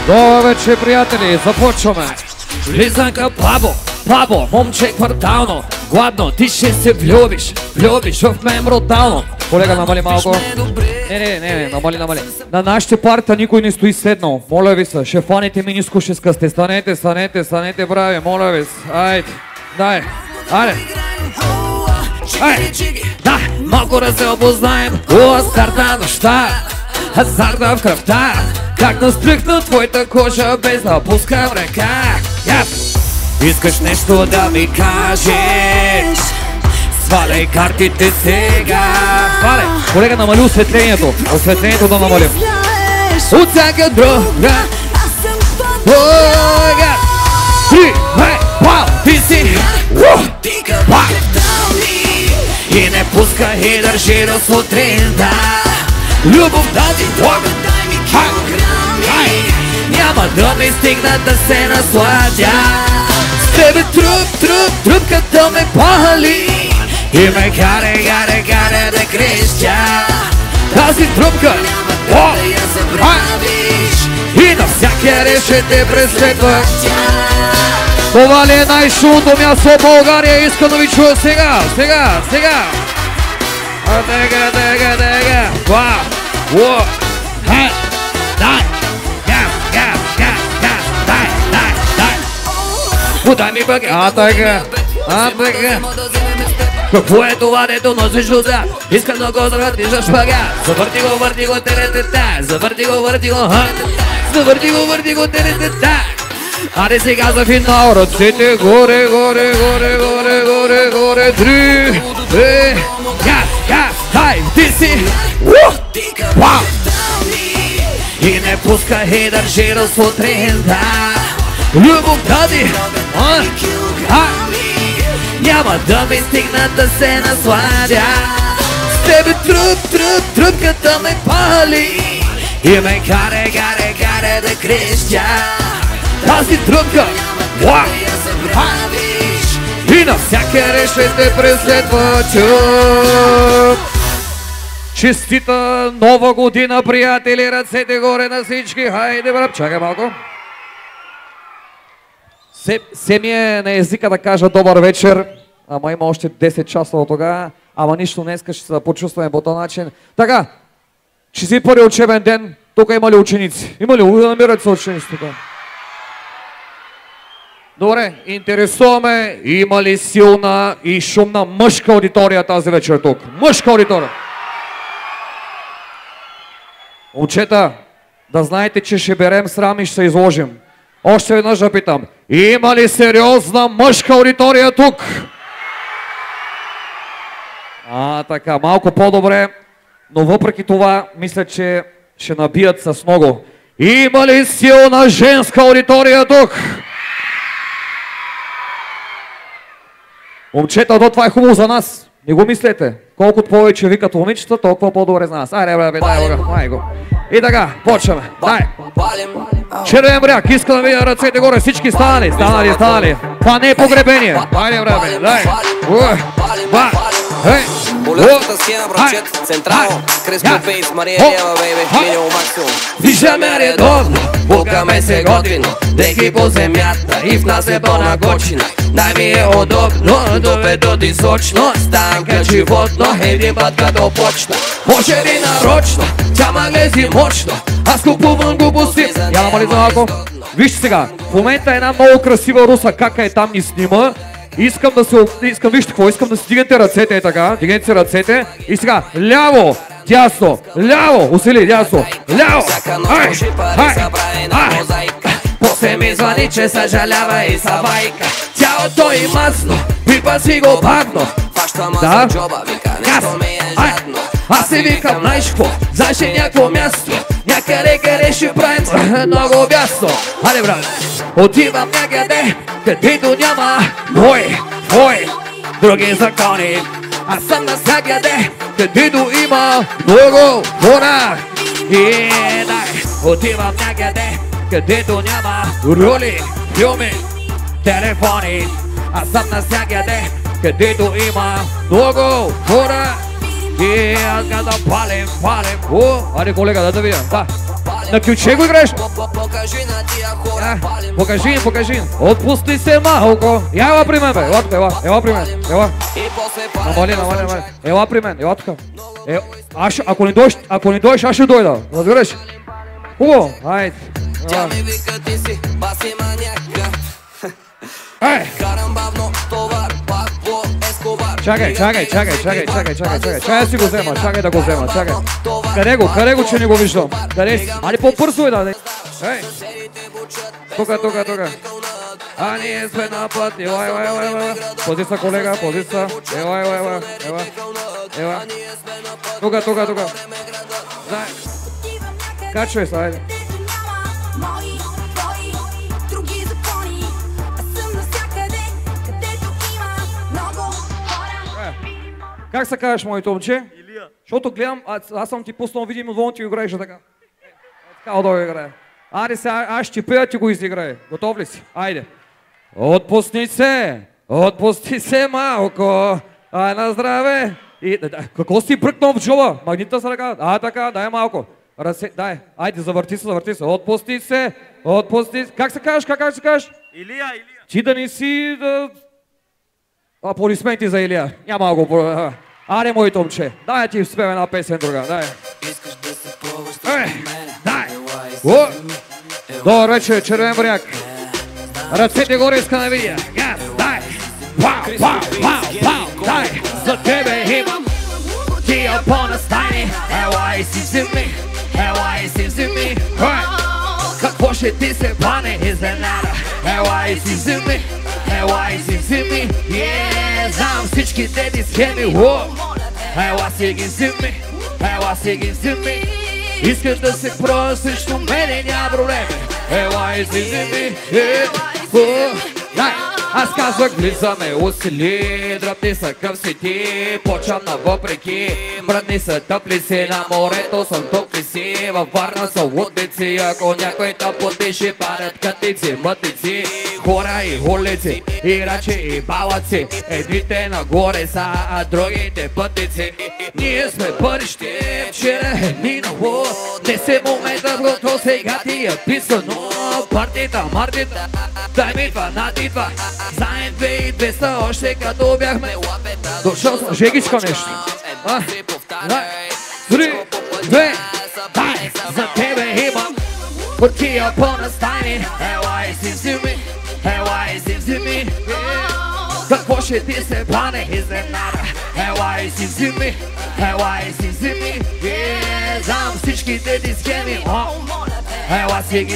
Добър вечер, приятели, започваме. Близънка бабо, момче квартално, гладно, ти ще се влюбиш в мен брутално. Колега, намали малко. Не, намали. На нашите парта никой не стои седнал. Моля ви се, шефаните ми ниско ще скъсте. Станете, брави, моля ви се. Айде, да, малко да се опознаем. Азарта нощта, азарта в кръвта. Как настръхна твоята кожа без да пускам ръка. Искаш нещо да ми кажеш? Сваляй картите сега. Сваляй! Колега, намали осветлението. Осветлението да намалим. От всяка друга. Колега! 3, 2, 1, ти си! И не пускай и държи до сутринта. Любовта ти длага. Няма да ми стигна да се насладя. С тебе труп, като ме пали. И ме каре да крещя. Тази трупка няма да я забравиш. И навсякъде ще те преследва. Това ли е най-шумното място в България? Искам да ви чуя сега. Тега. Подай ми бъги. Така. Какво е това, дето носиш отзад? Искам да го завърти за шпага. Завърти го, теретета. Завърти го, теретета. Аре сега за финал, ръцете горе. 3, 2, газ, дай, ти си. И не пускай и държи до сутринта. Любовта ти няма да ми стигна да се насладя. С тебе труп, като ме пали. И ме каре да крещя. Тази тръпка и навсякъде ще те преследва чук. Честита нова година, приятели, ръцете горе на всички. Хайде, брат, чакай малко. Се ми е на езика да кажа добър вечер, ама има още 10 часа от тогава, ама нищо днеска ще се почувстваме по този начин. Така, че си първи учебен ден, тук има ли ученици? Има ли? Намират се ученици тук. Добре, интересуваме, има ли силна и шумна мъжка аудитория тази вечер тук? Мъжка аудитория! Момчета, да знаете, че ще берем срам и ще се изложим. Още веднъж да питам, има ли сериозна мъжка аудитория тук? Така, малко по-добре, но въпреки това, мисля, че ще набият с много. Има ли силна женска аудитория тук? Момчета, това е хубаво за нас. Не го мислете. Колкото повече викат момичета, толкова по-добре за нас. Айде, дай го. И така, почваме. Дай. Червен бряг, иска да видя ръцете горе. Всички станали. Това не е погребение. Айде, дай. Болевата схема, братчет, централно, Креспо Бейс, Мария Елева, бейбе, минимум максимум. Виждаме редовно, букаме се готвино, дрехи по земята и в нас е пълна гочина. Дай ми е удобно, довеdo ти сочно, станка животно, един път като почна. Може ли нарочно, тя ма лези мощно, аз купувам глупости. Я намали за малко. Вижте сега, в момента една много красива руса кака е там ни снима. Искам, вижте какво, искам да си дигнете ръцете, е така, дигнете си ръцете и сега, ляво, дясно, ляво, усили, дясно, ляво, После ми звъни, че съжалява и савайка. Тялото и масно, пипа си го бавно. Фаща ма за джоба, вика, нещо ми е жадно. Аз си викам, знаеш какво, знаеш ли някакво място? Някъде ще правим много бясно. Хайде, брат, отивам някъде, където няма твои, други закони. Аз съм навсякъде, където има много хора. И дай, отивам някъде, където няма роли, филми, телефони. Аз съм навсякъде, където има много хора. И аз да палим. Айде, колега, да видя. На ключе го играеш? Покажи на тия хора. Покажи им. Отпусти се малко. Ела при мен, бе. Ела при мен. Ела. Намали. Ела при мен. Ела тук. Ако не дойдеш, аз ще дойда. Разбираш? Хубаво. Айде. Тя ми вика, ти си баси маняка. Карам бавно товар, пак по Ескобар. Чакай си го взема, чакай да го взема, чакай. Къде го, че не го виждам? Къде си? Али по-бързо е, да. Ей! Тука. А ние сме на път, ела. Позиция, колега, позиция. Ела. Тука. Дай. Качвай се, айде. Как се казваш, моето момче? Илия. Защото гледам, аз съм ти пуснал видимо, отвън ти го играеш така. Така да го играе. Айде сега, аз ще пея, ти го изиграе. Готов ли си? Айде. Отпусни се малко. Ай на здраве. Какво си бръкнал в джоба? Магнита с ръка. Така, дай малко. Дай, айде, завърти се. Отпусти се. Как се кажеш? Илия. Ти да не си... Аплодисменти за Илия. Няма го... Аре, моето момче. Дай ти спеем една песен друга. Дай. Искаш да се пробваш с Дай. Добър вечер, червен бряг. Ръцете горе иска да видя. Газ, дай. Пау. Дай. За тебе имам тия по-настайни. Ела и си вземи. Какво ще ти се пане изненада? Ела и си вземи. Знам всичките ти схеми. Ела си ги вземи. Искаш да се проя срещу мене, няма проблеми. Ела и си вземи. Аз казвах, влизаме усили, дръпни са къв си ти, почвам на въпреки. Бръдни са тъпли си, на морето съм топли си, във Варна са лудници, ако някой те подпише, падат кътици, мътници, хора и улици, ирачи и балаци. Едните нагоре са, а другите пътници. Ние сме бъдеще, вчера е минало, днес е моментът, готов сега ти е писано. Партита, дай ми 12, заем 2200, още като бяхме. Дошъл съм, жегичка нещо. 3, 2, дай, за тебе имам кутия по-настайни. Ела и си вземи. Какво ще ти се плане изненада? Ела и си вземи. Знам всичките ти схеми. Ела си ги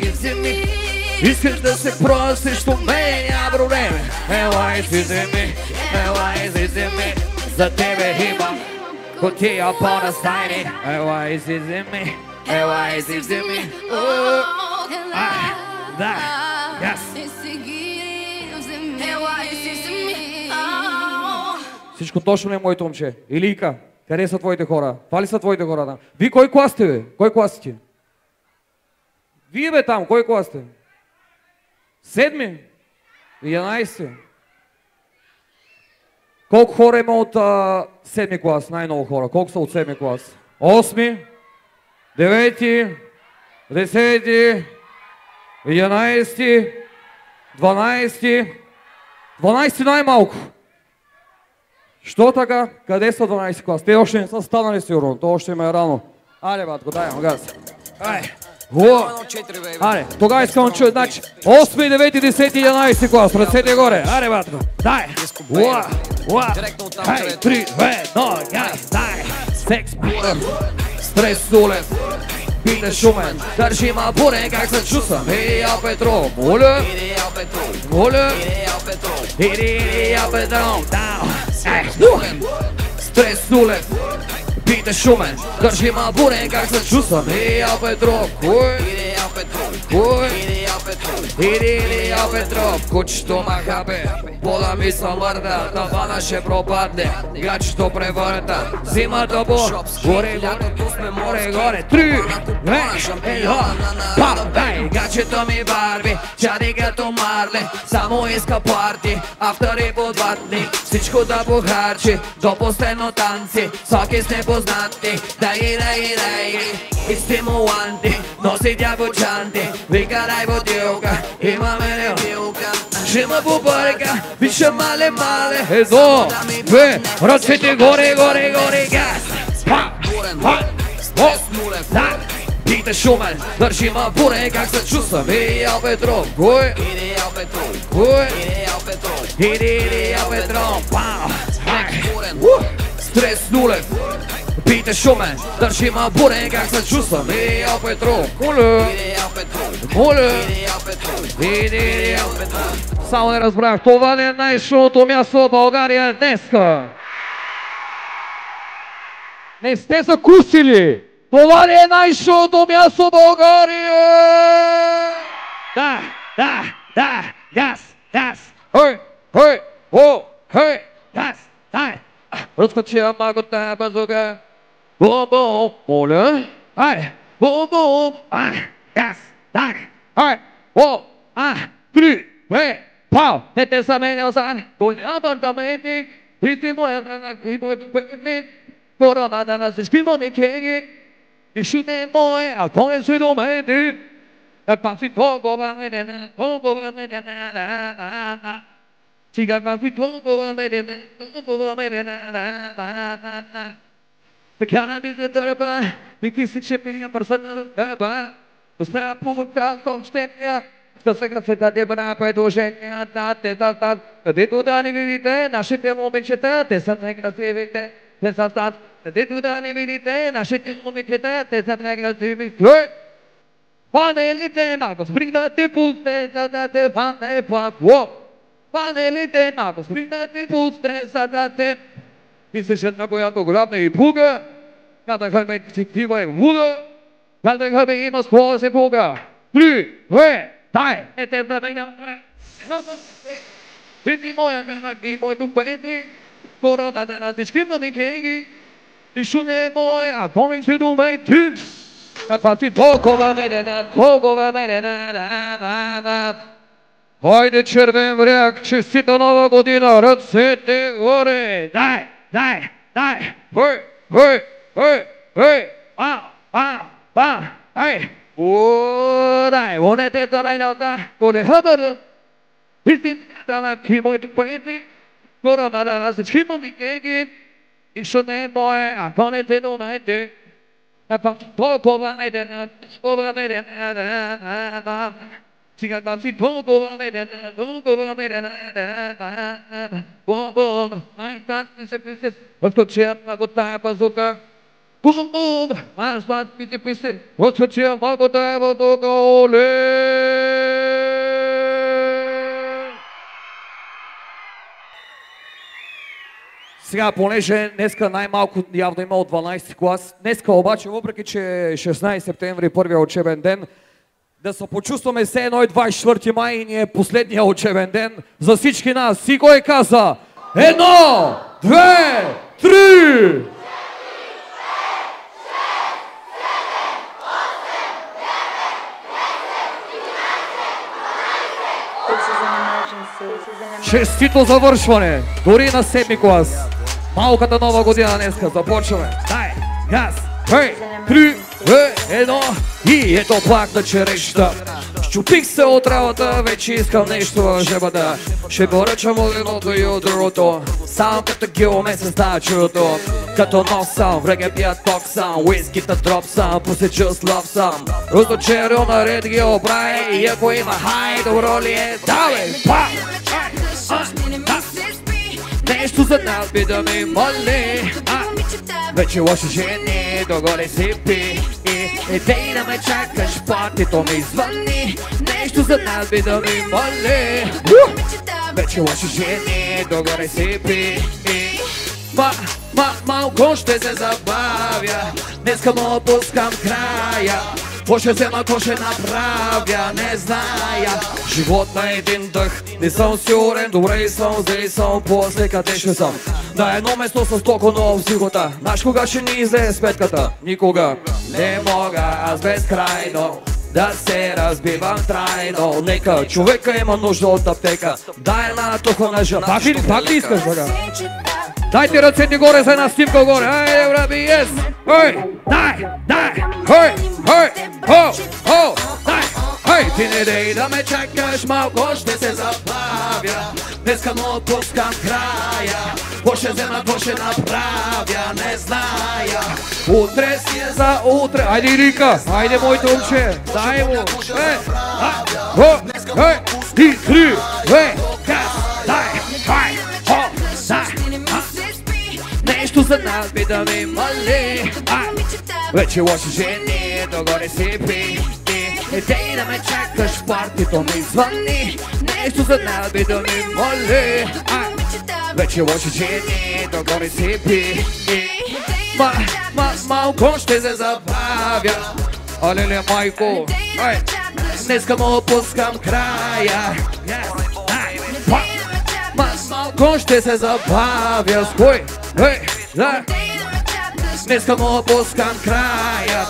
вземи. Искаш да се проя срещу мен, няма проблеми. Ела и си вземи. За тебе имам кутия по-настайни. Ела и си вземи. Да, яс. Всичко точно ли е, моето момче? Илийка, къде са твоите хора? Това ли са твоите хора там? Вие кой клас сте, бе? Кой клас сте? Вие, бе, там, кой клас сте? 7? 11? Колко хора има от 7 клас? Най-много хора. Колко са от 7 клас? 8? 9? 10? 11? 12? 12 най-малко. Що така? Къде са 12 клас? Те още не са станали сигурно. То още им е рано. Аре, батко, дай, газ. Аре, тогава искам да чуя, значи 8, 9, 10, 11 клас, ръцете горе, аре батко, дай, 3, 2, 1, газ, дай, секс бурен, стрес улен, битен шумен, държима бурен, как се чувствам, Илия Петров, моля, Илия Петров, стрес улен, битен шумен, държима бурен, как се чувствам, Илия Петров, Илия Петров, кучето махабе. пола ми се мърда, тавана ще пропадне, гачето превърта, зимата горе, горе, 3, 2, 1, пам, дай, гачето ми барби, чади като Марле, само иска парти, автори подватни, всичко да похарчи, до последно танци, соки с непознати, дай, и стимуланти, носи дявочанти, вика дай бутилка, имаме лилка, ще ма побърка, виша мале, едно, две, ръцете горе, газ, Пита Шумен, държи ма буре, как се чувствам, Идеал Петров, кой? Идеал Петров, стрес нулев, Пита Шумен, държи ма буре, как се чувствам, Идеал Петров, Идеал Петров. Само не разбрах, това не е най-шумното място в България днеска. Не сте закусили! Това не е най-шумното място в България! Газ! Газ! Разкачивам малко тая базука. Бум-бум, моля. Бум-бум, газ! Бум, 3, 2, пау! Не те са мен осан. Той няма да ме и ти моя Корона да нас изпиваме кеги. И ще не мое, а то не се до мене. Паси толкова медена, сега паси толкова медена. Така на ми се търпа, мики си, че ми е пърсъна търпа. Остава поводка, съобщения. Сега се даде бра предложения, където да не видите нашите момичета, те са некрасивите, те са стат. Където да не видите нашите момичета, те са некрасиви. Панелите на Господ да те пусне, за да те пане плако. Панелите на Господ да те пусне, за да те... Мислеше на която голямна и пуга, казаха ме сектива и луда, казаха ме има своя се пуга. 3, 2, дай! Ете да меня... Ти моя мена и моето пъти, хората да нас изпиваме кеги, и шо не е мое, а то ми се думай ти. А ти толкова медена. Хайде червен вряг, честита нова година, ръцете горе. Дай. Дай, вонете тарайната, коне хъбър. Истината на ти моите поети, хората да нас изпиваме кеги, и шо не е мое, а то не те думайте. Толкова медена. Сега да си толкова медена. Бум-бум, най-татни се писе, отскочия много тая базука. Бум-бум, най-татни се писе, отскочия много тая базука. Оле! Сега, понеже днеска най-малко явно има от 12 клас, днеска обаче, въпреки че 16 септември, първия учебен ден, да се почувстваме все едно и 24 май и ни е последния учебен ден за всички нас. И кой каза? 1, 2, 3! Честито завършване, дори на 7 клас. Малката нова година днеска, започваме. Дай, газ, 2, 3, 2, 1 и ето пак на череща. Щупих се от работа, вече искам нещо в жебата. Ще поръчам от едното и от другото. Само като гил ме се става чудото. Като нов сам, вреге пият ток сам, уискита дроп сам, pussy just love сам. Руто черил наред ги оправи и ако има хай, добро ли е? Давай, пак! Нещо за нас би да ми моли. Вече лоши жени, догоре си пи. И дей да ме чакаш, партито ми звънни. Нещо за нас би да ми моли. Вече лоши жени, догоре си пи. Малко ще се забавя. Днеска му опускам края. Какво ще взема, какво ще направя, не зная. Живот на един дъх, не съм сигурен, добре ли съм, зли съм, после къде ще съм. На едно место с толкова много психота. Знаеш кога ще ни излезе сметката? Никога. Не мога аз безкрайно да се разбивам трайно. Нека човека има нужда от аптека. Дай една тухла на жена. Пак ли искаш така? Дайте ръцете горе за една снимка горе. Айде, браби, yes! Хой! Дай! Хой! Хо! Дай! Хой! Ти не дей да ме чакаш, малко ще се забавя. Днеска му отпускам края. Какво ще взема, какво ще направя, не зная. Утре си е за утре. Айде, Ирика! Айде, моите момче! Дай му! И три! Газ! Дай! Хой! Хо! Дай! Нещо за нас би да ми мали. Вече лоши жени, догоре си пи. Дей да ме чакаш, в партито ми звъни. Нещо за нас би да ми мали. Вече лоши жени, догоре си пи. Малко ще се забавя. Алеле, майко. Днеска му опускам края. Малко ще се забавя. Ской! Днеска му опускам края.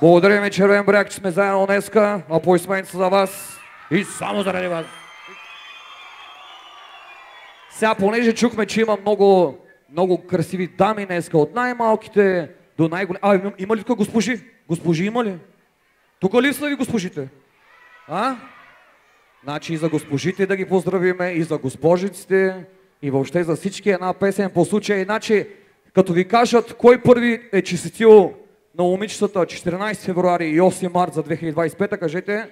Благодаря ми, Червен бряг, че сме заедно днеска. Аплодисменти за вас и само заради вас. Сега, понеже чухме, че има много красиви дами днеска, от най-малките до най-големи. Има ли тук госпожи? Госпожи има ли? Тук ли са ви госпожите? Значи и за госпожите да ги поздравиме, и за госпожиците, и въобще за всички една песен по случая. Иначе, като ви кажат кой първи е честитил на момичетата 14 февруари и 8 март за 2025, кажете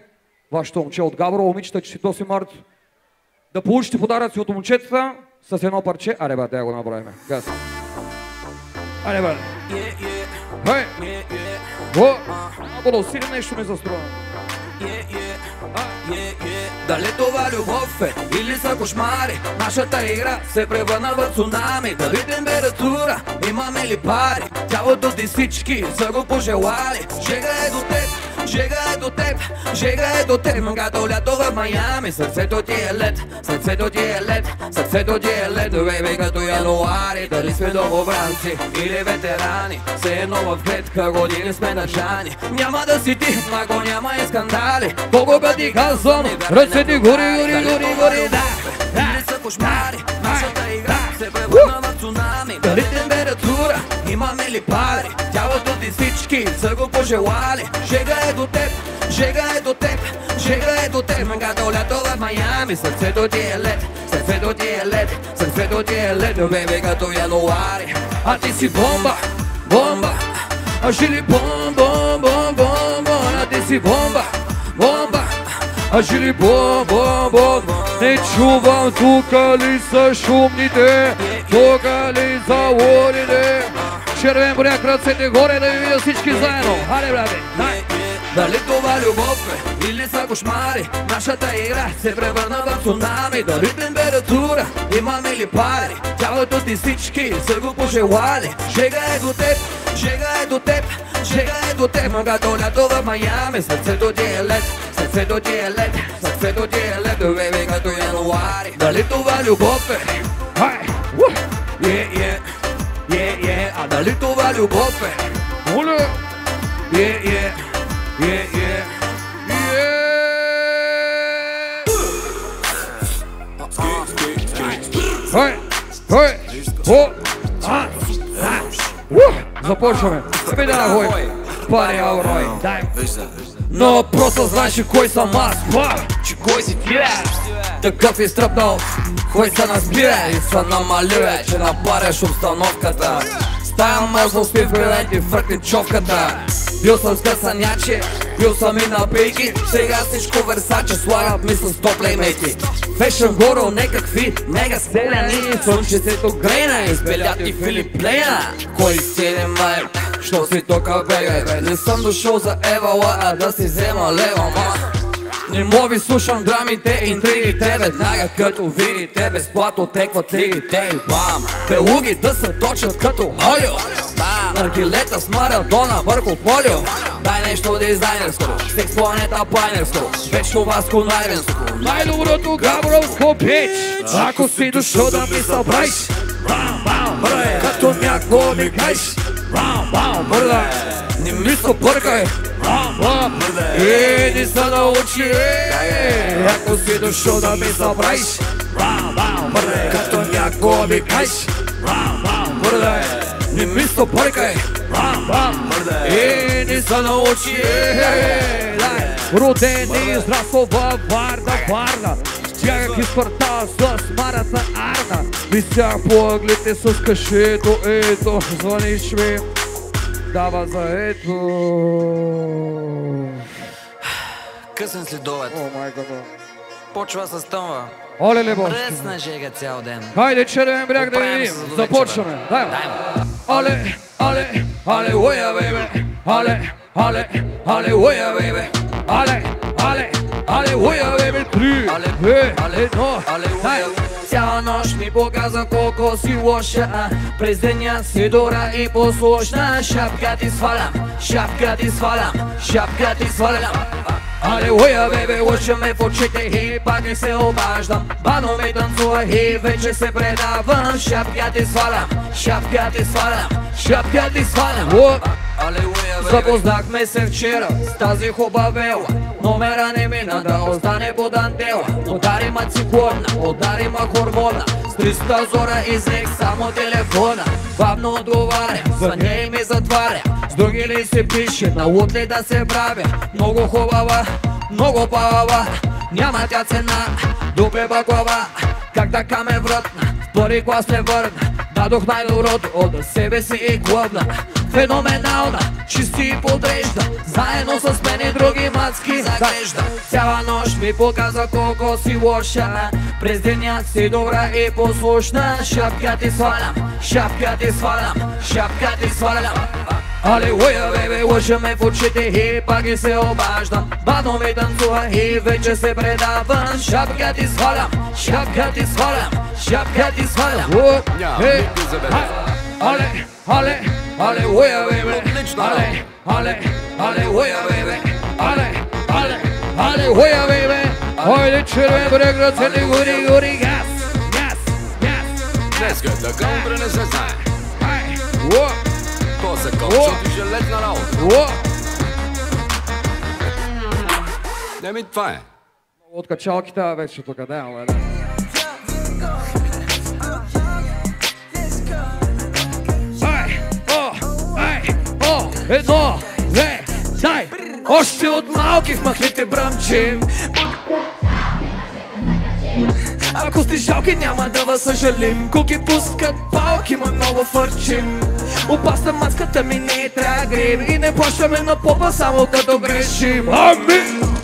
вашето момче от Габрово, момичета 48 март, да получите подаръци от момчетата с едно парче. Аре бе, да го направим. Газ. Аре бе. Хей! Ако да усилим нещо ми заструва. Дали това любов е или са кошмари? Нашата игра се превърна в цунами. Дали температура, имаме ли пари? Тялото ти всички са го пожелали. Жега е до теб, жега е до теб, жега е до теб. Като лято в Майами, сърцето ти е лед, сърцето ти е лед, сърцето ти е лед. Бейби, като януари, дали сме новобранци или ветерани, все едно в клетка години сме държани. Няма да си ти, ако няма и скандали. Колко пъти казвам, ръцете гори, да. Или са кошмари, нашата игра се превърна в цунами. Дали температура, имаме ли пари? Тялото ти всички са го пожелали. Жега е до теб, жега е до теб, жега е до теб. Като лято в Майами, сърцето ти е лед, сърцето ти е лед, сърцето ти е лед. Бейби, като януари, а ти си бомба, бомба. А жили бом, бом, бом, бом, бом. А ти си бомба, бомба. А жили бом, бом, бом. Не чувам тука ли са шумните, тука ли заводите. Червен бряг, ръцете горе да ви видя всички заедно. Хайде, брате, дай! Дали това любов е или са кошмари? Нашата игра се превърна в цунами. Дали температура, имаме ли пари? Тялото ти всички са го пожелали. Жега е до теб, жега е до теб, жега е до теб. Като лято в Майами, сърцето ти е лед, сърцето ти е лед, сърцето ти е лед. Бейби, като януари. Дали това любов е? Хай! А дали това любов е? Моля! Започваме. Хой. Пари Аврой. Но просто знаеш кой съм аз. Че кой си ти? Такъв е стръпнал. Кой се назбира и се намалюе, че напаряш обстановката. Стая мързъл спи в билети, фръкни човката. Бил съм скъсаняче, бил съм и на пейки. Сега всичко версаче, слагат ми с топлеймейти. Фешън горъл некакви, мега селяни. Слънчецето грейна, избелят и Филип Лейна. Кой си май, що си тока бегай? Не съм дошъл за евала, а да си взема лева, ма. Не мога ви слушам драмите, интригите. Веднага като видите, безплатно текват лигите и бам. Белуги да се точат като хойо. наргилета с Марадона върху полио. Дай нещо дизайнерско, секс планета пайнерско, вечно Васко Найденско. Най-доброто габровско пич. Ако си дошъл да ми събраш, като някой ми кажеш, не ми се бъркай, иди се научи. Ако си дошъл да ми събраш, като някой ми кажеш, не ми се бъркай, иди се научи. Роден и израснал във Варна, стягах изпърта с Марата Арна. Висях по ъглите с кашето, ето, звъниш ми, дава за ето. Късен следобед. О, майка да. Почва с тъмва. Оле, Боже. Пресна жега цял ден. Хайде, червен бряг да видим. Започваме. Дай му. Але, але, алелуя, бебе. Але, але, алелуя, бебе. Але, але, алелуя, бебе. 3, 2, 1. Дай. Цяла нощ ми показа колко си лоша. През деня си добра и послушна. Шапка ти свалям, шапка ти свалям, шапка ти свалям. Алелуя, бебе, лъча ме в очите и пак не се обаждам. Бано ми танцува и вече се предавам. Шапка ти свалям, шапка ти свалям, шапка ти свалям. Запознахме се вчера с тази хубавела. Номера не мина да остане по дантела. Удари ма циклона, удари ма хормона. С 300 зора изрех само телефона. Бавно отговаря, за нея ми затваря. С други ли се пише, на лут ли да се правя. Много хубава, много палава. Няма тя цена, дупе баклава. Как така ме врътна, в първи клас ме върна. Дадох най-доброто от себе си и глъбна. Феноменална, чисти и подрежда. Заедно с мен и други мацки заглежда. Цяла нощ ми показа колко си лоша. През деня си добра и послушна. Шапка ти свалям, шапка ти свалям, шапка ти свалям. Алелуя, бебе, лъжа ме в очите и пак и се обаждам. Бавно ми танцува и вече се предавам. Шапка ти свалям, шапка ти свалям, шапка ти свалям. Але, але, алелуя, бебе. Але, але, алелуя, бебе. Але, але, алелуя, бебе. Ойде, червен бряг, ръцете гори, гори, газ, газ, газ. Днеска така утре не се знае. То се кълчат и железна работа. Еми това е. От качалките вече тук, да, да. Едно, две, дай! Още от малки в махлите бръмчим. Ако сте жалки, няма да вас съжалим. Куки пускат палки, ма много фърчим. Опасна маската ми не трябва грим. И не плащаме на попа, само като грешим. Амин!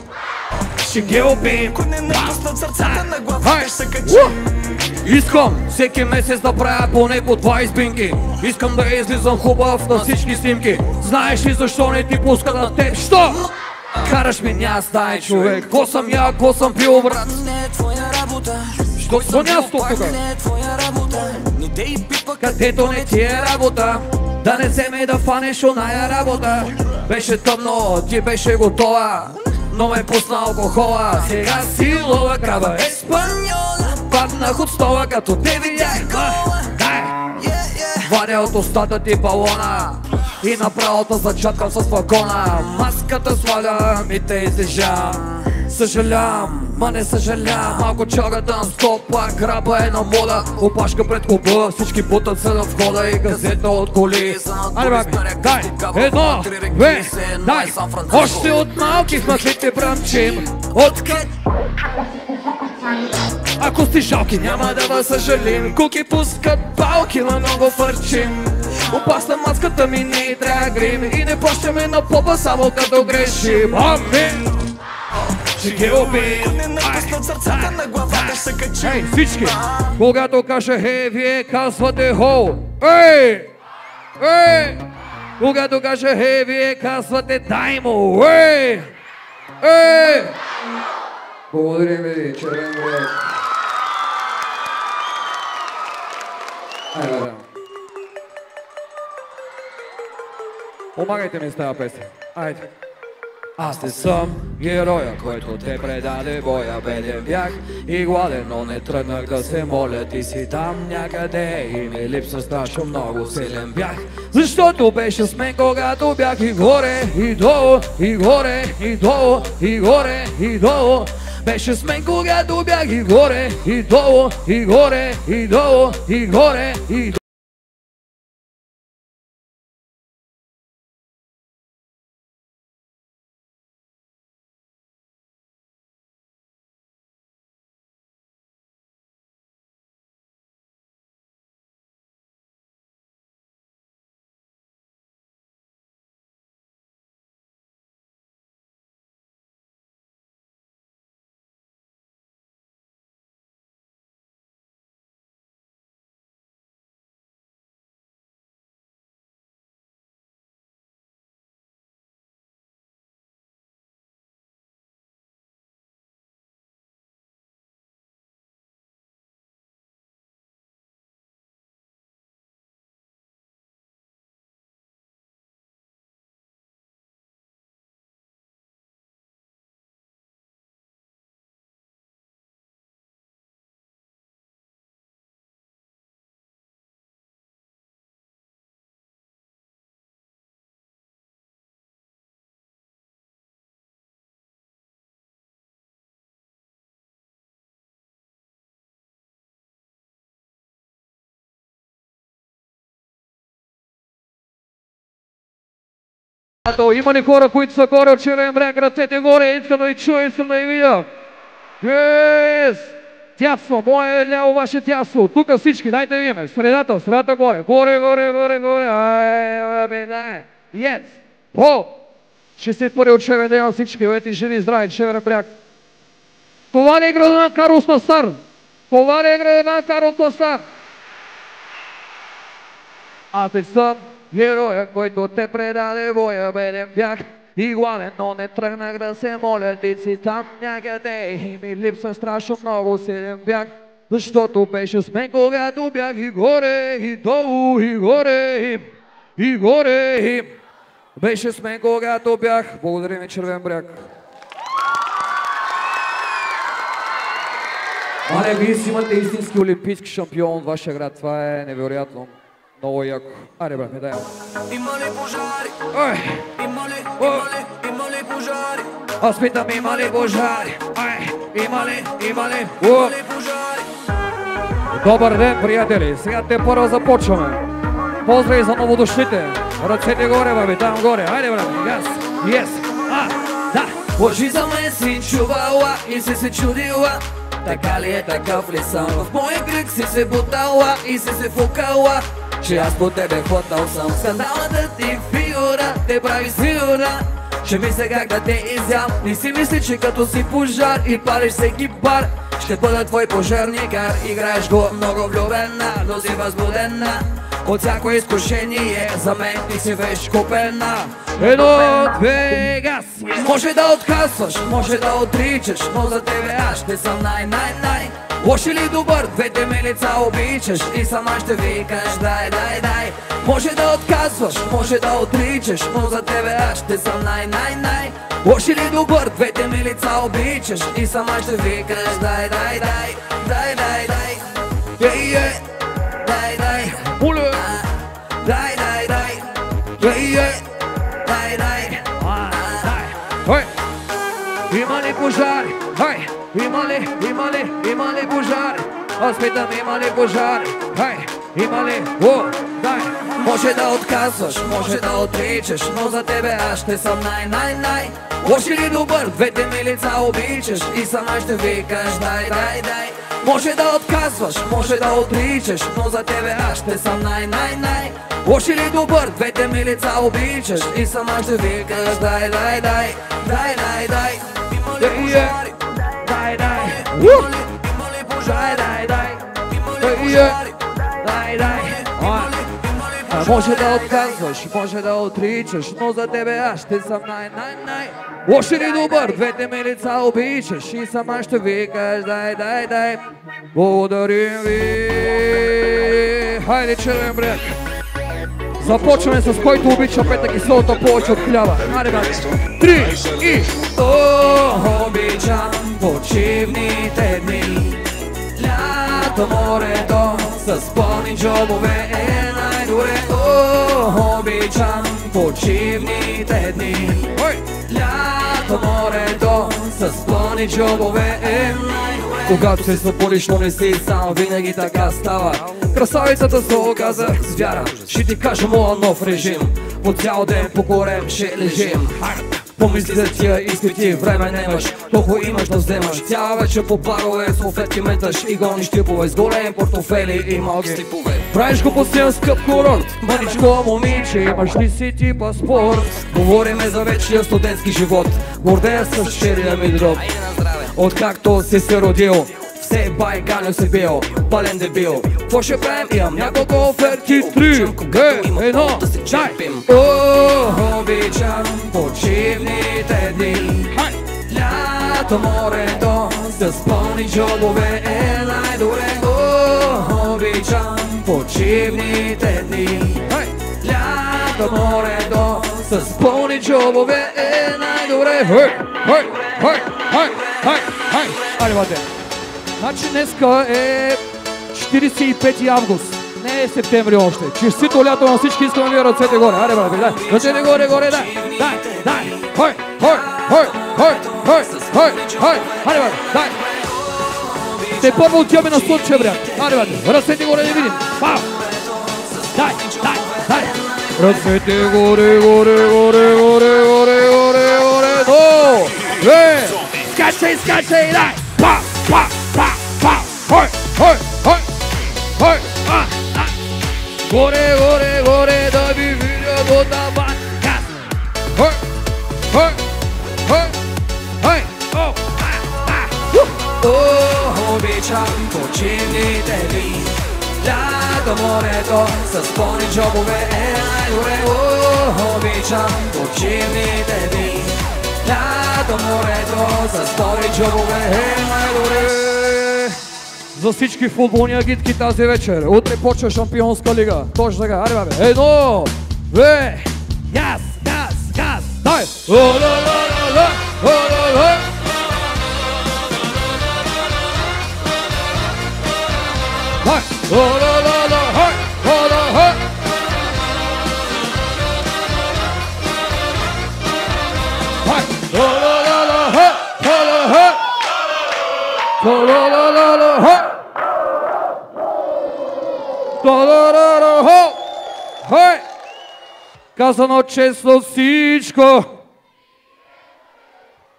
Ще ги убим. Ако не напуснат сърцата на главата, ще се качим. Искам всеки месец да правя поне по 20 бинки. Искам да излизам хубав на всички снимки. Знаеш ли защо не ти пуска на теб? Що? Караш меня, стае човек. Ко съм я, ко съм пил, брат? Що съм място тука? Където не ти е работа, да не вземе да фанеш оная работа. Беше тъмно, ти беше готова, но ме пусна алкохола. Сега си лова крава еспаньола. Паднах от стола, като те видях кола. Вадя от устата ти балона и направо зачаткам с флакона. Маската свалям и те излежам. Съжалям, ма не съжалям. Малко чагата стопа, граба е на мода. Опашка пред клуба, всички бутат се на входа и газета от коли. Айде, баби, дай, едно, две, дай. Още от малки в махлите бръмчим. Откъд? Ако сте жалки, няма да вас съжалим. Куки пускат палки, но много фърчим. Опасна маската ми не трябва грим. И не плащаме на попа, само като грешим. Амин! Ще ги убим. Ако не напуснат сърцата на главата, ще се качим. Ей, всички! Когато кажа хей, вие казвате хоу. Ей! Ей! Когато кажа хей, вие казвате дай му. Ей! Ей! Благодарим ви, червен бряг. Айде, да. Помагайте ми с тази песен. Айде. Аз не съм героя, който те предаде боя. Беден бях и гладен, но не тръгнах да се моля. Ти си там някъде и ми липсва страшно много. Силен бях, защото беше с мен, когато бях и горе, и долу, и горе, и долу, и горе, и долу. Беше с мен, когато бях и горе, и долу, и горе, и долу, и горе, и долу. Има ли хора, които са горе от Червен бряг, ръцете горе, искам да ви чуя, искам да ви видя. Yes! Тясно, мое ляво, ваше тясно. Тук всички, дайте видиме. Средата горе. Горе. Yes! О! 61 от Червен ден от всички, бъдете жени здрави, Червен бряг. Това не е градина Карлос Мастар. Аз не съм героя, който те предаде боя. Беден бях и гладен, но не тръгнах да се моля. Ти си там някъде и ми липсва страшно много. Силен бях, защото беше с мен, когато бях и горе, и долу, и горе, и горе, и беше с мен, когато бях. Благодаря ми, Червен бряг. Мале, вие си имате истински олимпийски шампион от вашия град. Това е невероятно. Много яко. Аре, брат, не дай. Има ли пожари? Има ли пожари? Аз питам, има ли пожари? Има ли пожари? Добър ден, приятели. Сега те първо започваме. Поздрави за новодошлите. Ръцете горе, баби, там горе. Айде, брат, газ. Yes. Да. Лъжи за мен си чувала и си се чудила. Така ли е, такъв ли съм? В моя кръг си се бутала и си се фукала, че аз по тебе хватал съм. Скандалната ти фигура те прави сигурна, че мисля как да те изям. Не си мисли, че като си пожар и палиш всеки бар, ще бъда твой пожарникар. Играеш го много влюбена, но си възбудена от всяко изкушение. За мен ти си вещ купена. Едно, две, газ! Може да отказваш, може да отричаш, но за тебе аз ще съм най-най-най. Лош или добър, двете ми лица обичаш и сама ще викаш дай. Може да отказваш, може да отричаш, но за тебе аз ще съм най-най-най. Лош или добър, двете ми лица обичаш и сама ще викаш дай. Уле! Има ли пожари? Има ли пожари? Аз питам, има ли пожари? Има ли? Дай! Може да отказваш, може да отричаш, но за тебе аз ще съм най-най-най. Лош или добър, двете ми лица обичаш и сама ще викаш дай. Може да отказваш, може да отричаш, но за тебе аз ще съм най-най-най. Лош или добър, двете ми лица обичаш и сама ще викаш дай. Има ли пожари? Дай! Има ли пожари? Дай! Може да отказваш, може да отричаш, но за тебе аз ще съм най-най-най. Лош или добър, двете ми лица обичаш и сама ще викаш дай. Благодарим ви! Хайде, Червен бряг! Започваме с който обича пета киселата повече от хляба. Аре, бе. 3 и... Обичам почивните дни, лято, морето, с пълни джобове е най-добре. Обичам почивните дни, лято, морето, с пълни джобове е най-добре. Когато се събудиш, но не си сам, винаги така става. Красавицата се оказа с вяра. Ще ти кажа моя нов режим. По цял ден по корем ще лежим. Помисли за тия изпити, време немаш, толкова имаш да вземаш. Цяла вечер по барове, салфетки меташ и гониш типове с големи портофели и малки стипове. Правиш го по сил скъп курорт, мъничко момиче, имаш ли си ти паспорт? Говориме за вечния студентски живот, гордея с черния ми дроб. Откакто си се родил, все байканю си бил, пълен дебил. Какво ще правим? Имам няколко оферти. 3, 2, 1, дай! Обичам почивните дни, лято, морето, с пълни джобове е най-добре. Обичам почивните дни, лято, морето, с пълни джобове е най-добре. Аре, бате. Значи днеска е 45 август. Не е септември още. Честито лято на всички, искам ви ръцете горе. Аре, бате, дай. Ръцете горе, горе, дай. Дай. Хой. Аре, бате, дай. Те първо отиваме на Слънчев бряг. Аре, бате, ръцете горе да видим. Пау. Дай. Ръцете горе. До. Две. Скачай, дай. Па. Хой. Горе, да ви видя до таван. Хой. Обичам почивните дни, лято, морето, с пълни джобове е най-добре. Обичам почивните дни, лято, морето, с пълни джобове е най-добре. За всички футболни агитки тази вечер. Утре почва Шампионска лига. Точно така. Аре, бабе. 1, 2, газ. Дай! О-ла-ла-ла-ла! Дай! О-ла-ла-ла! О-ла-ла! Дай! О-ла-ла-ла! О-ла-ла! О-ла-ла-ла-ла! Хой! Казано честно всичко!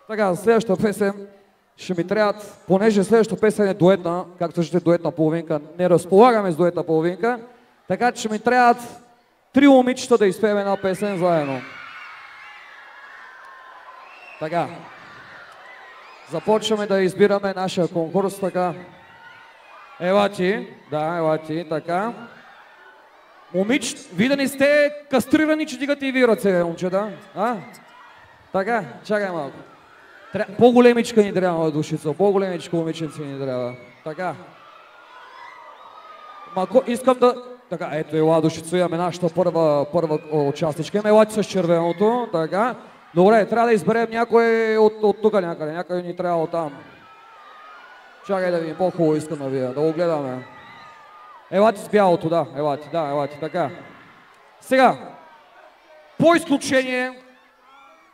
Така, следващата песен ще ми трябва, понеже следващата песен е дуетна, както ще е дуетна половинка, не разполагаме с дуетна половинка, така че ще ми трябват 3 момичета да изпеем една песен заедно. Така. Започваме да избираме нашия конкурс, така. Ела ти, така. Момич, видени сте кастрирани, че дигате и ви ръце, момчета. Така, чакай малко. По-големичка ни трябва душица, по-големичка момиченци ни трябва. Така. Искам да... Така, ето ела душица, имаме нашата първа участничка. Ела ти с червеното, така. Добре, трябва да изберем някой от тук някъде, някой ни трябва от там. Чакай да видим, по-хубаво искам да видя, да го гледаме. Ела ти с бялото, да, ела ти, така. Сега, по изключение,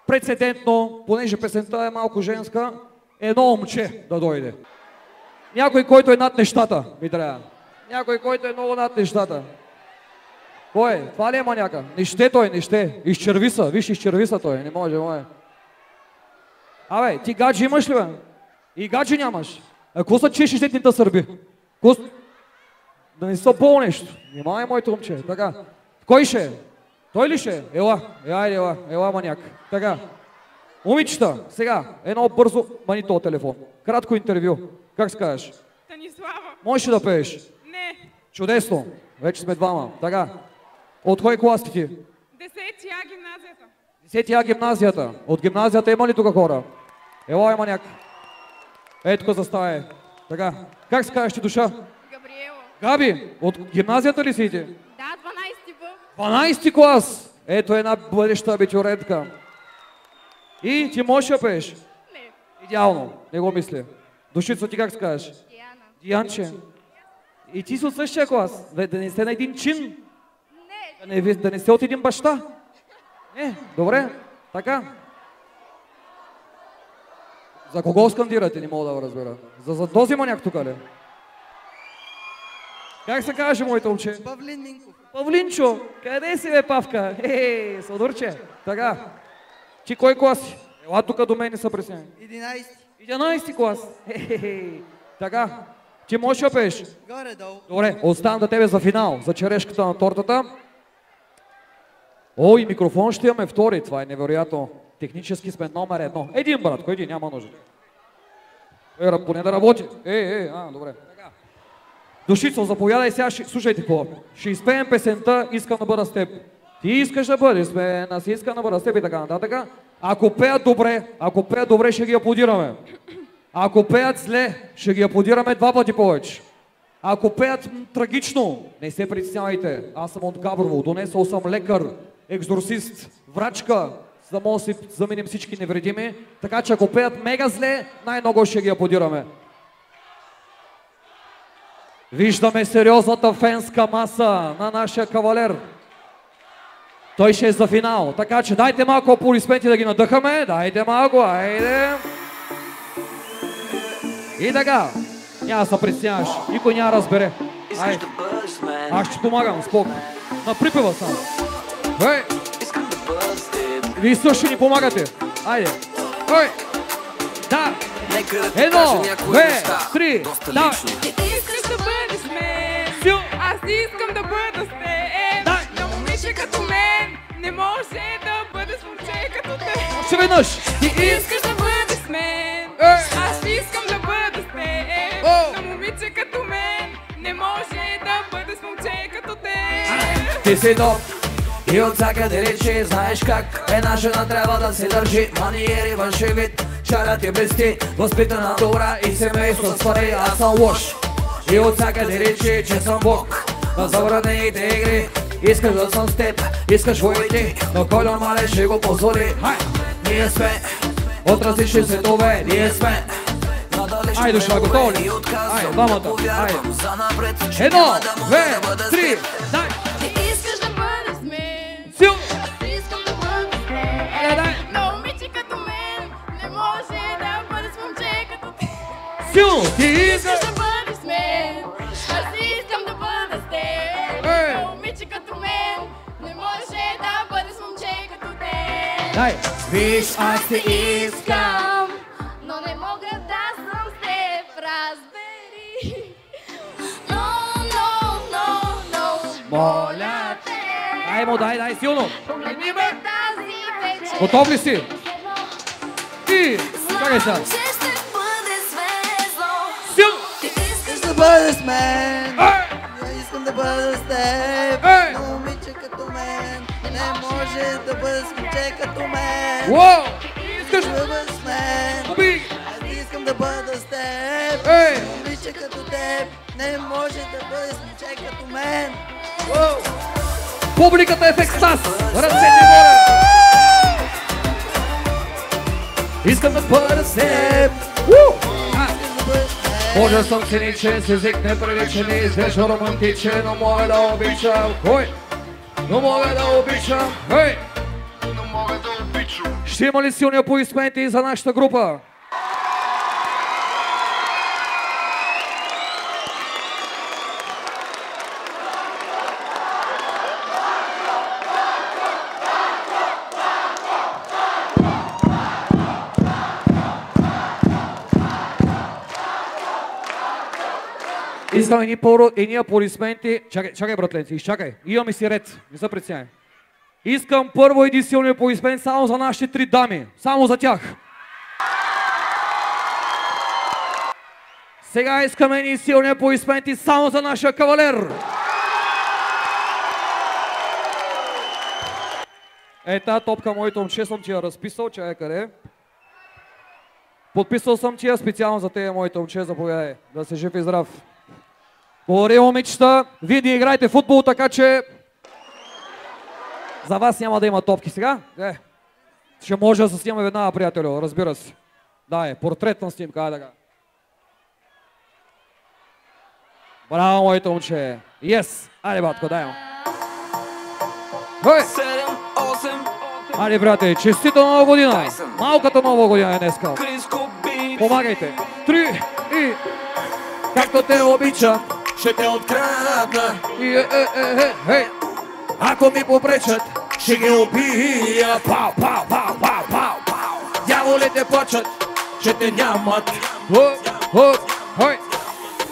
прецедентно, понеже песента е малко женска, едно момче да дойде. Някой, който е над нещата, ми трябва. Някой, който е много над нещата. Кой е? Това ли е маняка? Нище той, нище. Изчервиса, виж, изчервиса той, не може. Абе, ти гаджи имаш ли, бе? И гаджи нямаш. Какво са чешеш детните сърби? Да не са пол нещо. Внимавай, моето момче. Така. Кой ще е? Той ли ще е? Ела маняк. Така. Момичета, сега, едно бързо манито телефон. Кратко интервю. Как се казваш? Станислава. Можеш ли да пееш? Не. Чудесно. Вече сме двама. Така. От кой клас ти? 10-я гимназията. 10-я гимназията. От гимназията има ли тук хора? Ела маняк. Ето тук застава. Така. Как се казваш ти душа? Габриела. Габи, от гимназията ли си ти? Да, 12-ти Б. 12 клас! Ето една бъдеща абитуриентка. И ти можеш да пееш? Не. Идеално, не го мисля. Душица, ти как се кажеш? Диана. Дианче. И ти си от същия клас. Да не сте на един чин. Не. Да не сте от един баща. Не, добре, така. За кого скандирате, не мога да разбера. За този маняк тук ли? Как се каже, моите момче? Павлин Минков. Павлинчо, къде си бе, Павка? Сладурче, така. Ти кой клас си? Ела тук до мен не са пресняни. 11. 11 клас. Така. Ти можеш да пееш? Горе-долу. Добре, оставам да тебе за финал, за черешката на тортата. О, и микрофон ще имаме втори, това е невероятно. Технически сме номер 1. Един, братко, един, няма нужда. Поне да работи. Добре. Душицо, заповядай сега, слушайте какво. Ще изпеем песента "Искам да бъда с теб". Ти искаш да бъдеш с мен, аз искам да бъда с теб и така нататък. Ако пеят добре, ще ги аплодираме. Ако пеят зле, ще ги аплодираме 2 пъти повече. Ако пеят трагично, не се притеснявайте. Аз съм от Габрово, донесъл съм лекар, екзорцист, врачка, за да може да си заминем всички невредими. Така че ако пеят мега зле, най-много ще ги аплодираме. Виждаме сериозната фенска маса на нашия кавалер. Той ще е за финал, така че дайте малко аплодисменти да ги надъхаме. Дайте малко, айде. И така, няма да се притесняваш, никой няма да разбере. Айде. Аз ще помагам, спокойно. На припева само. Вие също ни помагате. Айде. Да. 1, 2, 3, да. Искаш да бъдеш с мен. Аз искам да бъда с теб. На момиче като мен не може да бъде с момче като теб. Още веднъж. Ти искаш да бъдеш с мен. Аз искам да бъда с теб. На момиче като мен не може да бъде с момче като теб. Ти си топ и от всякъде речи, знаеш как една жена трябва да се държи. Маниери, външен вид, шаля ти блести, възпитана добра и семейство с пари. Аз съм лош и от всякъде речи, че съм бог на забранените игри. Искаш да съм с теб, искаш войти, но кой нормален ще го позволи? Ние сме от различни светове, ние сме. Айде, дошла, готови ли? Айде, двамата, айде. 1, 2, 3, дай! Ти искаш да бъдеш с мен. Сил! Аз искам да бъда с дай! теб. Но момиче като мен не може да бъде с момче като теб. Силно! Ти Искаш да бъдеш с мен. Аз искам да бъда с теб. Но момиче като мен не може да бъде с момче като теб. Дай! Виж, аз те Искам, но не мога да съм с теб, разбери. No, моля те. Дай му, дай, силно! Погледни ме тази вечер. Готов ли си? И... Чакай сега! Че ще бъде звездно. Силно! Ти искаш Да бъдеш с мен. Я искам да бъда с теб. Но момиче като мен не може да бъде с момче като мен. Уау! Искаш да бъдеш с мен. Уби! Аз искам да бъда с теб. Момиче като теб не може да бъде с момче като мен. Публиката е в екстаз! Ръцете горе! Искам да бъда с теб! Може да съм циничен, с език неприличен и изглежда романтичен, но мога да обичам. Кой? Но мога да обичам. Хей! Ще има ли силни аплодисменти за нашата група? Искам едни аплодисменти. Чакай, братленци, изчакай. Имаме си ред, не се притесняй. Искам първо един силни аплодисмент само за нашите 3 дами. Само за тях. Сега искаме едни силни аплодисменти само за нашия кавалер. Тази топка, моето момче, съм ти я разписал. Чакай къде. Подписал съм ти я специално за тебе, моето момче. Заповядай. Да си жив и здрав. Благодаря, момичета. Вие не играете футбол, така че За вас няма да има топки сега. Ще може да се снима веднага, приятелю, разбира се. Дай, портретна снимка, айде така. Браво, моето момче. Yes! Айде, батко, дай му. Хой! Айде, брате, честита нова година! Малката нова година е днеска. Помагайте. 3 и... Както те обича, ще те открадна. Ако ми попречат, ще ги убия. Пау, пау, пау, пау, пау, пау. Дяволите плачат, че те нямат. Хой!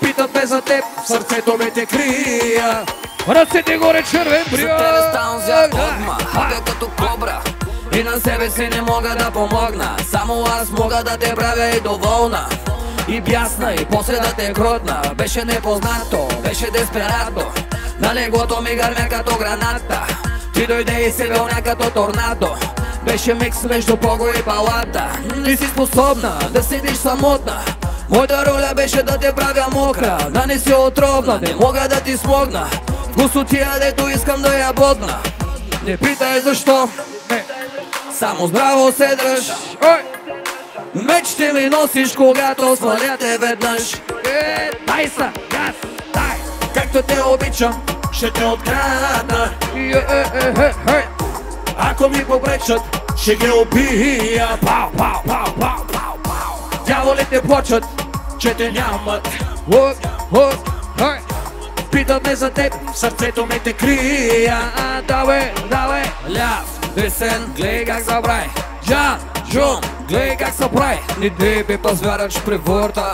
Питат ме за теб, сърцето ми те крия. Ръцете горе, червен бряг. За тебе ставам зяд подма, хапя като кобра. И на себе си не мога да помогна. Само аз мога да те правя и доволна. И бясна, и после да те гротна. Беше непознато, беше десперато. На леглото ми гърмя като граната. Ти дойде и се вълня като торнадо. Беше микс между пого и палата. Не си способна да седиш самотна. Моята роля беше да те правя мокра. Да не си отровна, не мога да ти смогна. Вкусотия, дето искам да я бодна. Не питай защо, само здраво се дръж. Меч ще ми носиш, когато сваля те веднъж. Дай са, газ, дай. Както те обичам, ще те открадна. Ако ми попречат, ще ги убия. Пау, пау, пау, пау, пау, пау. Дяволите плачат, че те нямат. Питат ме за теб, сърцето ми те крия. Давай, давай. Ляв, десен, гледай как забрай. Джан, Джун, гледай как се прави. Не тебе позвяраш превърта.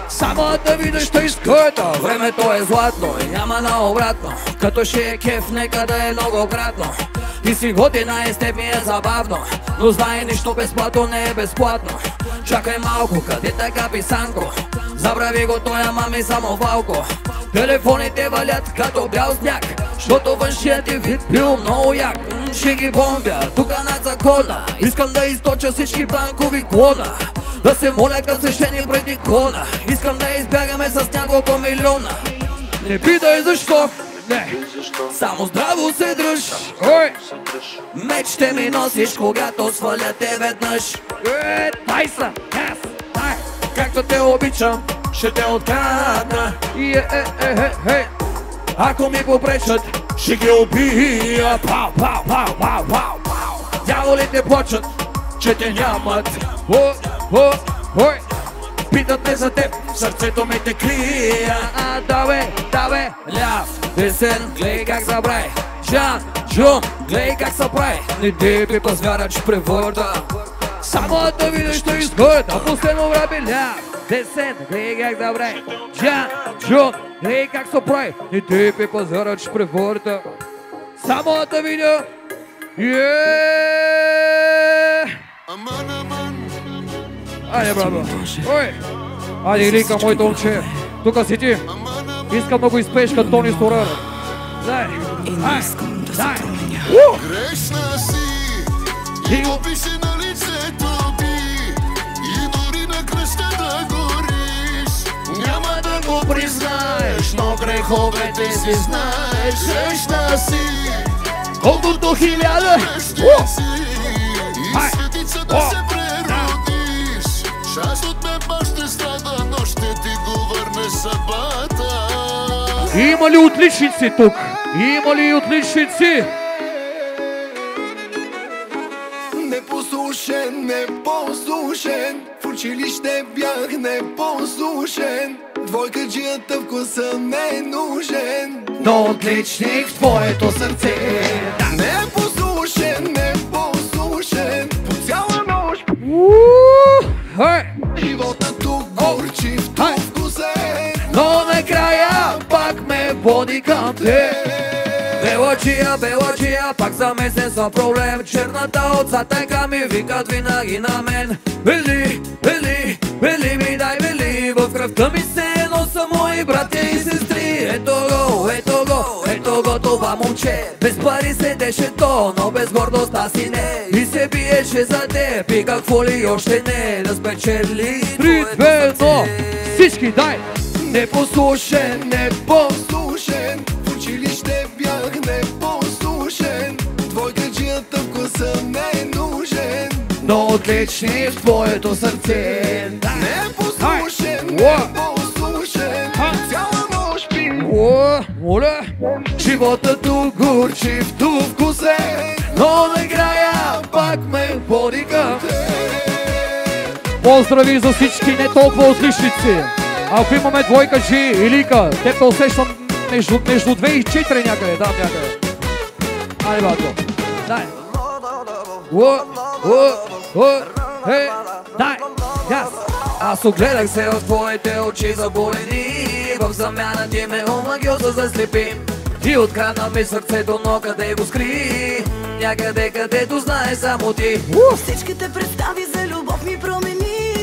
Само да видиш тъй скъта. Времето е златно и няма наобратно. Като ще е кеф, нека да е многократно. Ти си готина и с теб ми е забавно. Но знай, нищо безплатно не е безплатно. Чакай малко, къде така писанко? Забрави го той, ама ми само валко. Телефоните валят като бял сняг, защото външият ти вид бил много як. Ще ги бомбя, тука над закона. Искам да източа всички банкови клона. Да се моля към свещеник преди клона. Искам да избягаме с няколко милиона. Не питай защо, не, само здраво се дръж. Меч ще ми носиш, когато сваля те веднъж. Дай са, аз, дай. Както те обичам, ще те открадна. Ако ми попречат, ще ги убия. Пау, пау, пау, пау, пау, пау. Дяволите плачат, че те нямат. Питат ме за теб, сърцето ми те крия. Давай, давай. Ляв, десен, гледай как забрай. Джан, Джун, гледай как се прави. Не тебе позвяраш превърта. Само да видиш той изгода. Последно време ляв, десен, гледай как забрай. Джан, Джун, гледай как се прави. Не тебе позвяраш превърта. Само да видя. Айде, браво. Ой! Айде, Илийка, моето момче. Тука си ти. Искам да го изпееш като Тони Сторер. Дай. Ай. Дай. Грешна си и описи на лицето би и дори на кръста да гориш. Няма да го признаеш, но греховете си знаеш. Грешна си, колкото 1000. грешна си и светицата се преродиш. Част от мен пак ще страда, но ще ти го върне съдбата. Има ли отличници тук? Има ли отличници? Непослушен, непослушен, в училище бях непослушен. Двойкаджията вкуса не е нужен, Но отличник в твоето сърце. непослушен, непослушен, по цяла нощ живота тук горчив, тук вкусен. Но накрая пак ме води към те. Белачия, пак замесен съм проблем. Черната отца така ми викат винаги на мен. Вели ми дай вели. В кръвта ми се носа мои братя и сестри. Ето го това момче. Без пари седеше то, но без гордост аз и не. И се биеше за теб и какво ли още не. Да спечели 3, 2, 1. Всички дай! Непослушен, в училище бях непослушен. отлични в твоето сърце. Не послушен, не послушен, цяла нощ пи. Моля, животът горчив, ту вкусен, но накрая пак ме води към те. Поздрави за всички не толкова отличници. Ако имаме двойка G и Лика, те те усещам между 2 и 4 някъде, да, някъде. Айде, батко. Дай. Хей, дай. Яс. Аз огледах се в твоите очи заболени, в замяна ти ме омагил да заслепи. И открадна ми сърцето, но къде го скри? Някъде, където знаеш само ти. Всичките представи за любов ми промени.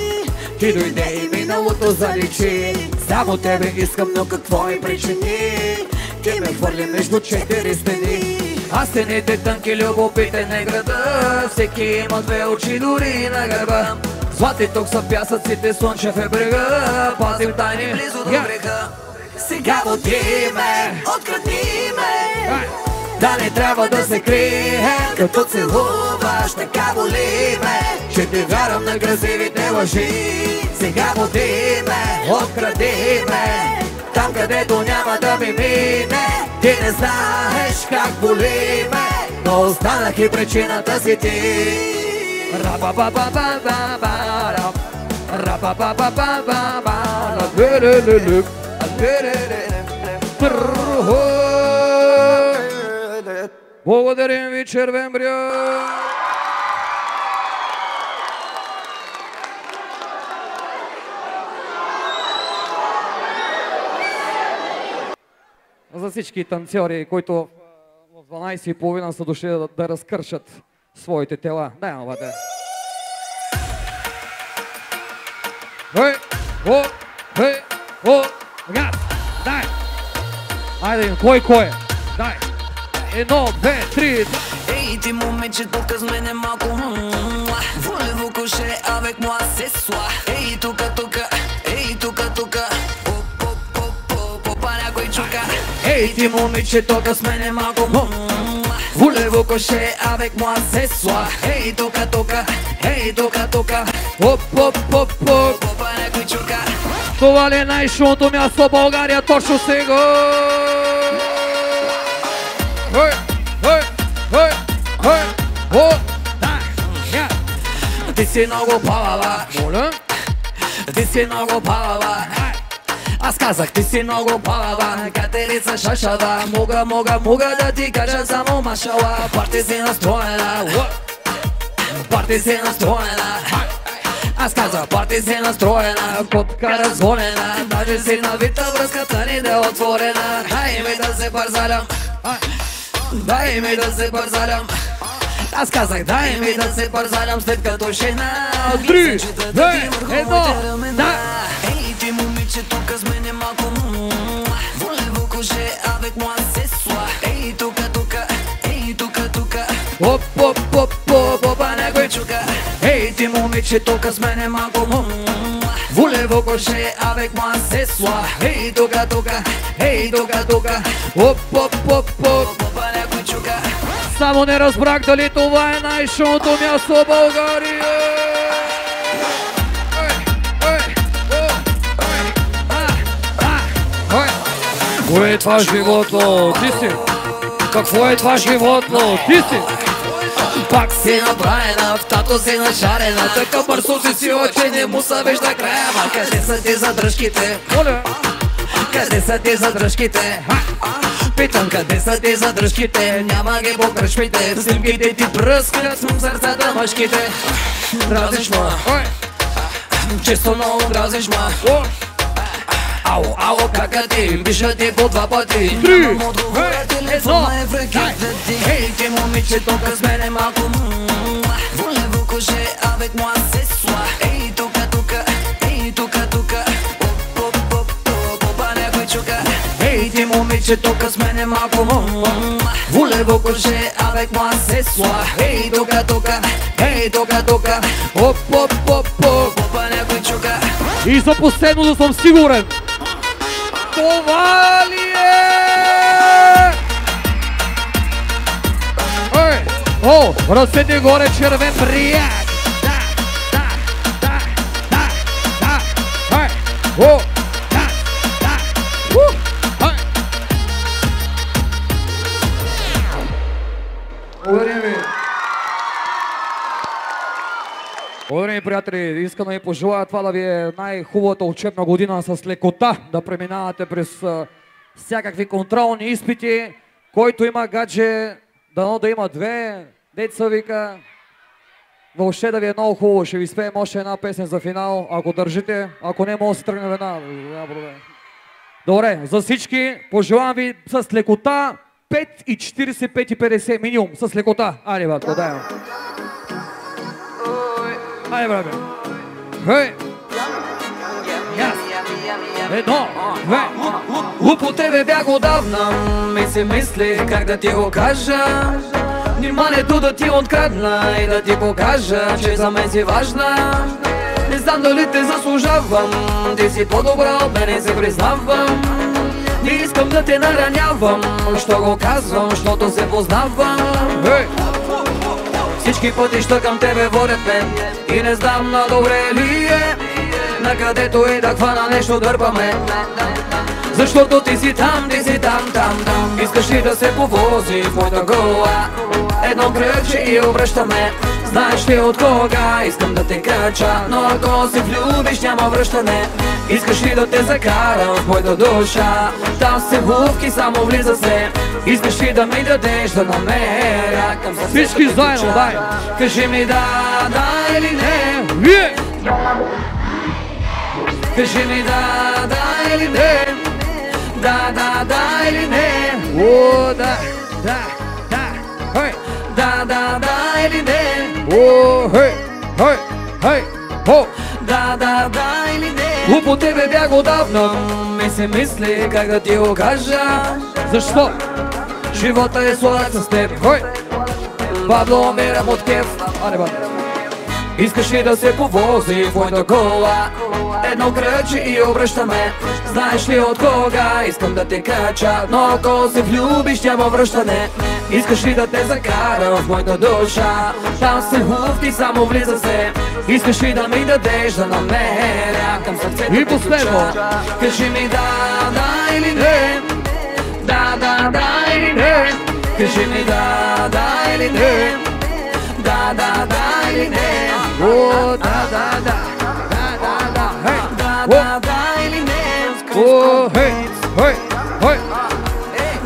Ти дойде и миналото заличи. Само тебе искам, но какво ми причини? Ти ме хвърли между 4 стени. А стените тънки, любопитен е града. Всеки има 2 очи, дори на гърба. Злати тук са пясъците, слънчев е брега. Пазим тайни близо до брега. Сега води ме, открадни ме. Да не трябва да се крием, като целуваш, така боли ме. Ще те вярвам на красивите лъжи. Сега води ме, откради ме. Там където няма да ми мине. Ти не знаеш как боли ме, но останах и причината си ти. Благодарим ви, Червен бряг! За всички танцори, които в 12:30 са дошли да разкършат своите тела. Дай, мабате. Хей, газ, дай! Айде, кой? Дай! 1, 2, 3. Ей, ти момиче, тук с мене малко. Волево коше, avec moi ce soir. Ей, тука. Ей, тука. Попа някой чука. Ей, ти момиче, тук с мене малко. Волево коше, avec moi ce soir. Ей, тука. Ей, тука. Попа някой чука. Това ли е най-шумното място в България точно сега? Ти си много палава. Моля? Ти си много палава. Аз казах, ти си много палава. Катерица шашава. Мога да ти кажа само машала. Парти си настроена. Аз казах, парти си настроена. Котка разгонена. Даже си навита, връзката ни да е отворена. Дай ми да се парзалям. Аз казах, дай ми да се парзалям след като жена. 3, 2, 1, да! Ей, ти момиче, тук с мене малко. Волево коше, avec moi ce soir. Ей, тука. Попа някой чука. Ей, ти момиче, тук с мене малко. Волево коше, avec moi ce soir. Ей, тука. Попа някой чука. Само не разбрах дали това е най-шумното място в България. Кое е това животно? Ти си. Какво е това животно? Ти си. Пак си направена, в тато си нашарена. Така бързо си очи, не му се вижда края. Ма къде са ти задръжките? Къде са ти задръжките? Питам, къде са ти задръжките? Няма ги по кръчмите. Снимките ти пръскат в сърцата мъжките. Дразиш ма, често много дразиш ма. Ало, кака ти, биша ти по 2 пъти. Нямам отговора, телефона е в ръките ти. Ей, ти момиче, тук с мене малко. Волево коше, avec moi ce soir. Ей, тука. Попа някой чука. Ей, ти момиче, тук с мене малко. Волево коше, avec moi ce soir. Ей, тука. Попа някой чука. И за последно да съм сигурен. Това ли е? Ръцете горе, Червен бряг. Благодаря ви. Благодаря ми, приятели. Искам да ви пожелая това да ви е най-хубавата учебна година с лекота, да преминавате през всякакви контролни изпити. Който има гадже, дано да има две, деца вика. Въобще да ви е много хубаво. Ще ви спеем още една песен за финал, ако държите. Ако не, може да се тръгне веднага. Добре, за всички пожелавам ви с лекота 5,40, 5,50 минимум. С лекота. Айде, батко, дай. Айде, брате. Хей! Едно, две. По тебе бях отдавна и си мислих как да ти го кажа. Вниманието да ти открадна и да ти покажа, че за мен си важна. Не знам дали те заслужавам, ти си по-добра от мене, се признавам. Не искам да те наранявам, що го казвам, защото се познавам. Всички пътища към тебе водят мен и не знам на добре ли е. На където и да хвана нещо дърпаме. Защото ти си там, там. Искаш ли да се повози в моята глава? Едно кръгче и обръщаме. Знаеш ли от кога искам да те кача? Но ако се влюбиш няма връщане. Искаш ли да те закарам в моята душа? Там се хубки, само влиза се. Искаш ли да ми дадеш да намеря към сърцето? Всички заедно, дай! Кажи ми да или не. Кажи ми да или не. Да или не. О, да, хей! Да или не. О, хей, хо! Да или не. По тебе бях отдавна и се мисли как да ти го кажа. Защо? Живота е сладък с теб. Пабло умирам от кеф. Искаш ли да се повози в моята кола? Едно кръче и обръщаме. Знаеш ли от кога искам да те кача? Но ако се влюбиш няма връщане. Искаш ли да те закарам в моята душа? Там се хубки, само влиза се. Искаш ли да ми дадеш да намеря към сърцето? И последно. Кажи ми да или не. Да или не. Кажи ми да или не. Да или не. О, да, Да или не. о, хей,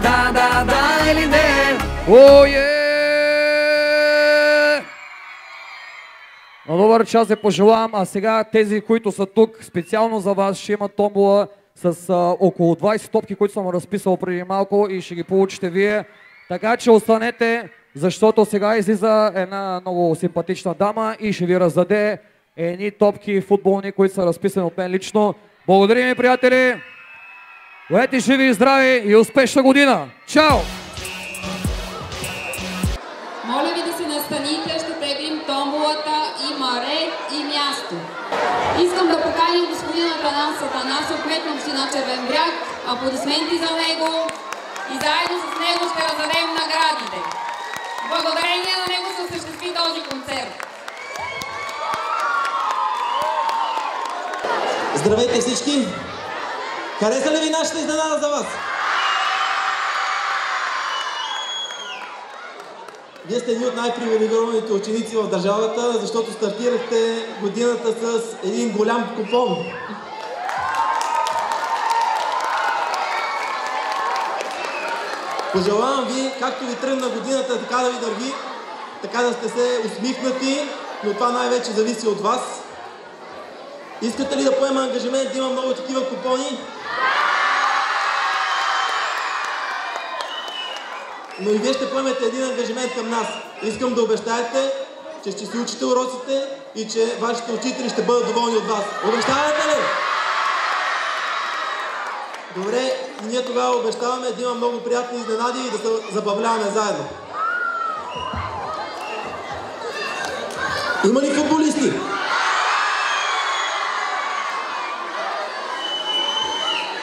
Да или не. о, На добър час ви пожелавам, а сега тези, които са тук, специално за вас ще имат томбола с около 20 топки, които съм разписал преди малко и ще ги получите вие. Така че останете, защото сега излиза една много симпатична дама и ще ви раздаде едни топки футболни, които са разписани от мен лично. Благодаря ми, приятели! Бъдете живи и здрави и успешна година! Чао! Моля ви да се настаните, ще теглим томболата, има ред и място. Искам да поканим господин Атанас Атанасов, кмет на община Червен бряг. Аплодисменти за него и заедно с него ще раздадем наградите. Благодарение на него се осъществи този концерт. Здравейте всички! Хареса ли ви нашата изненада за вас? Вие сте едни от най-привилегированите ученици в държавата, защото стартирахте годината с един голям купон. Пожелавам ви, както ви тръгна годината, така да ви държи, така да сте се усмихнати, но това най-вече зависи от вас. Искате ли да поема ангажимент да има много такива купони? Но и вие ще поемете един ангажимент към нас. Искам да обещаете, че ще си учите уроците и че вашите учители ще бъдат доволни от вас. Обещавате ли? Добре, ние тогава обещаваме да има много приятни изненади и да се забавляваме заедно. Има ли футболисти?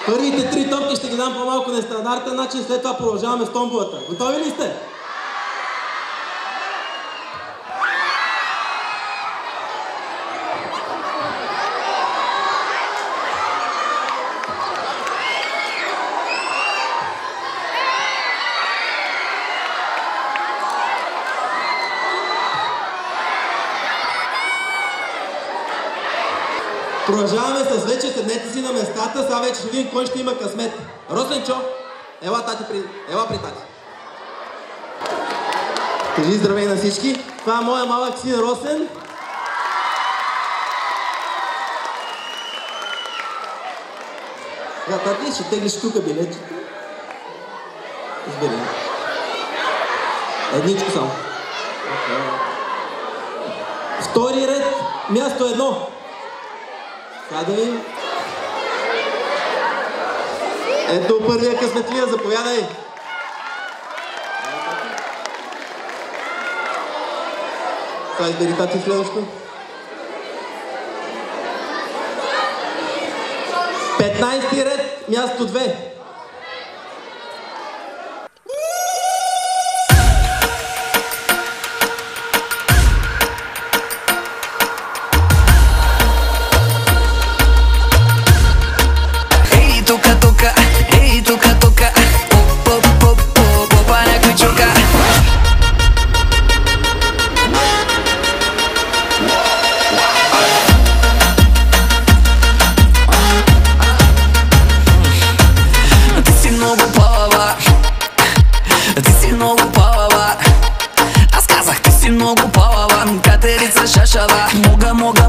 Първите 3 топки ще ги дам по-малко нестандартен начин, след това продължаваме с томболата. Готови ли сте? Продължаваме с вече, седнете си на местата, сега вече ще видим кой ще има късмет. Росенчо, ела при тати. Кажи здравей на всички. Това е моя малък син Росен. Тати, ще теглиш тук билетчето. Избери. Едничко само. Втори ред, място 1. Сега да видим. Ето първия късметлия, заповядай. Това избери тати следващо. 15 ред, място 2.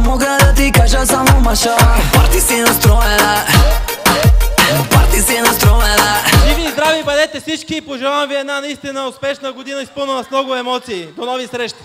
Мога да ти кажа само машала. Парти си настроена. Живи и здрави бъдете всички и пожелавам ви една наистина успешна година, изпълнена с много емоции. До нови срещи!